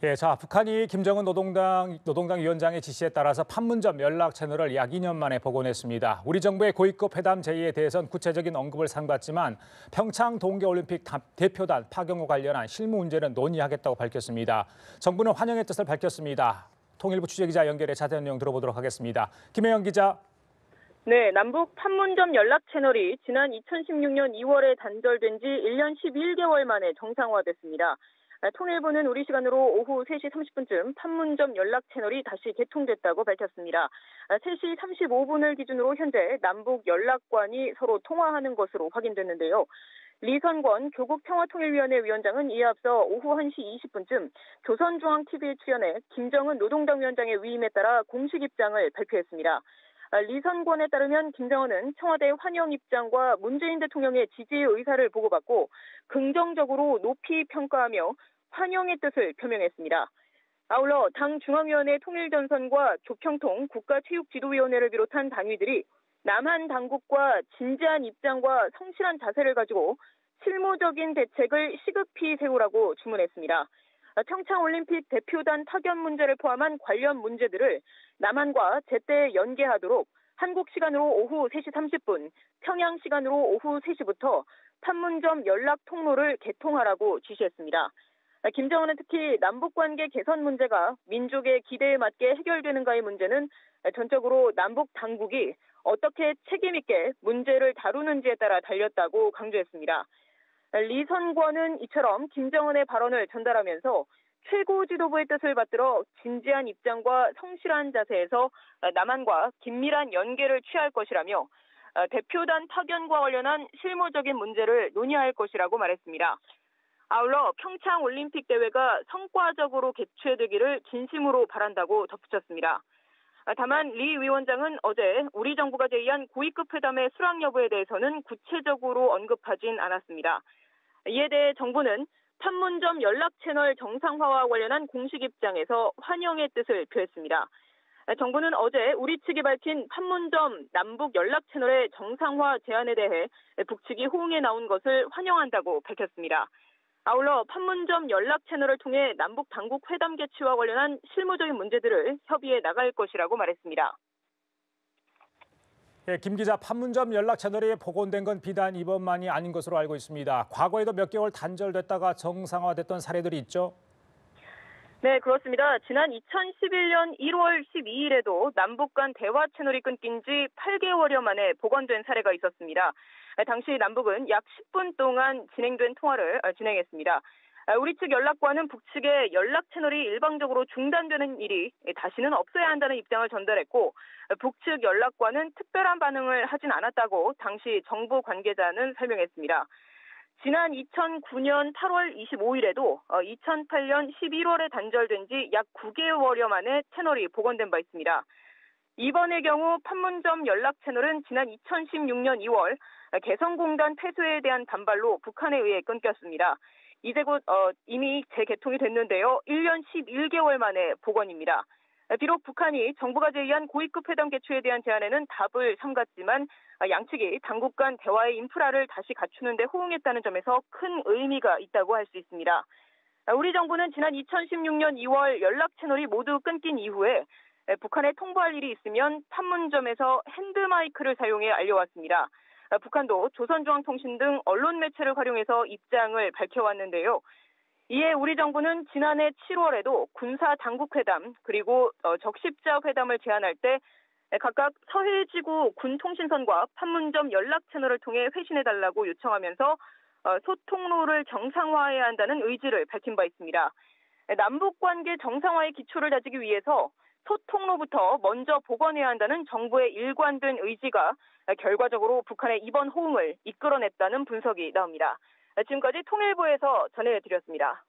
예, 자, 북한이 김정은 노동당 위원장의 지시에 따라서 판문점 연락 채널을 약 2년 만에 복원했습니다. 우리 정부의 고위급 회담 제의에 대해선 구체적인 언급을 삼갔지만 평창 동계올림픽 대표단 파견과 관련한 실무 문제는 논의하겠다고 밝혔습니다. 정부는 환영의 뜻을 밝혔습니다. 통일부 취재기자 연결해 자세한 내용 들어보도록 하겠습니다. 김혜영 기자. 네, 남북 판문점 연락 채널이 지난 2016년 2월에 단절된 지 1년 11개월 만에 정상화됐습니다. 통일부는 우리 시간으로 오후 3시 30분쯤 판문점 연락 채널이 다시 개통됐다고 밝혔습니다. 3시 35분을 기준으로 현재 남북 연락관이 서로 통화하는 것으로 확인됐는데요. 리선권 교국평화통일위원회 위원장은 이에 앞서 오후 1시 20분쯤 조선중앙TV에 출연해 김정은 노동당 위원장의 위임에 따라 공식 입장을 발표했습니다. 리선권에 따르면 김정은은 청와대 환영 입장과 문재인 대통령의 지지 의사를 보고받고 긍정적으로 높이 평가하며 환영의 뜻을 표명했습니다. 아울러 당 중앙위원회 통일전선과 조평통 국가체육지도위원회를 비롯한 당위들이 남한 당국과 진지한 입장과 성실한 자세를 가지고 실무적인 대책을 시급히 세우라고 주문했습니다. 평창올림픽 대표단 파견 문제를 포함한 관련 문제들을 남한과 제때 연계하도록 한국 시간으로 오후 3시 30분, 평양 시간으로 오후 3시부터 판문점 연락 통로를 개통하라고 지시했습니다. 김정은은 특히 남북관계 개선 문제가 민족의 기대에 맞게 해결되는가의 문제는 전적으로 남북 당국이 어떻게 책임있게 문제를 다루는지에 따라 달렸다고 강조했습니다. 리선권은 이처럼 김정은의 발언을 전달하면서 최고 지도부의 뜻을 받들어 진지한 입장과 성실한 자세에서 남한과 긴밀한 연계를 취할 것이라며 대표단 파견과 관련한 실무적인 문제를 논의할 것이라고 말했습니다. 아울러 평창올림픽 대회가 성과적으로 개최되기를 진심으로 바란다고 덧붙였습니다. 다만 리 위원장은 어제 우리 정부가 제의한 고위급 회담의 수락 여부에 대해서는 구체적으로 언급하진 않았습니다. 이에 대해 정부는 판문점 연락 채널 정상화와 관련한 공식 입장에서 환영의 뜻을 표했습니다. 정부는 어제 우리 측이 밝힌 판문점 남북 연락 채널의 정상화 제안에 대해 북측이 호응해 나온 것을 환영한다고 밝혔습니다. 아울러 판문점 연락 채널을 통해 남북 당국 회담 개최와 관련한 실무적인 문제들을 협의해 나갈 것이라고 말했습니다. 예, 김 기자, 판문점 연락 채널이 복원된 건 비단 이번만이 아닌 것으로 알고 있습니다. 과거에도 몇 개월 단절됐다가 정상화됐던 사례들이 있죠? 네, 그렇습니다. 지난 2011년 1월 12일에도 남북 간 대화 채널이 끊긴 지 8개월여 만에 복원된 사례가 있었습니다. 당시 남북은 약 10분 동안 진행된 통화를 진행했습니다. 우리 측 연락과는 북측의 연락 채널이 일방적으로 중단되는 일이 다시는 없어야 한다는 입장을 전달했고, 북측 연락과는 특별한 반응을 하진 않았다고 당시 정부 관계자는 설명했습니다. 지난 2009년 8월 25일에도 2008년 11월에 단절된 지 약 9개월여 만에 채널이 복원된 바 있습니다. 이번의 경우 판문점 연락 채널은 지난 2016년 2월 개성공단 폐쇄에 대한 반발로 북한에 의해 끊겼습니다. 이제 곧 이미 재개통이 됐는데요. 1년 11개월 만에 복원입니다. 비록 북한이 정부가 제의한 고위급 회담 개최에 대한 제안에는 답을 삼갔지만 양측이 당국 간 대화의 인프라를 다시 갖추는 데 호응했다는 점에서 큰 의미가 있다고 할 수 있습니다. 우리 정부는 지난 2016년 2월 연락 채널이 모두 끊긴 이후에 북한에 통보할 일이 있으면 판문점에서 핸드마이크를 사용해 알려왔습니다. 북한도 조선중앙통신 등 언론 매체를 활용해서 입장을 밝혀왔는데요. 이에 우리 정부는 지난해 7월에도 군사 당국회담 그리고 적십자 회담을 제안할 때 각각 서해지구 군통신선과 판문점 연락 채널을 통해 회신해달라고 요청하면서 소통로를 정상화해야 한다는 의지를 밝힌 바 있습니다. 남북관계 정상화의 기초를 다지기 위해서 소통로부터 먼저 복원해야 한다는 정부의 일관된 의지가 결과적으로 북한의 이번 호응을 이끌어냈다는 분석이 나옵니다. 지금까지 통일부에서 전해드렸습니다.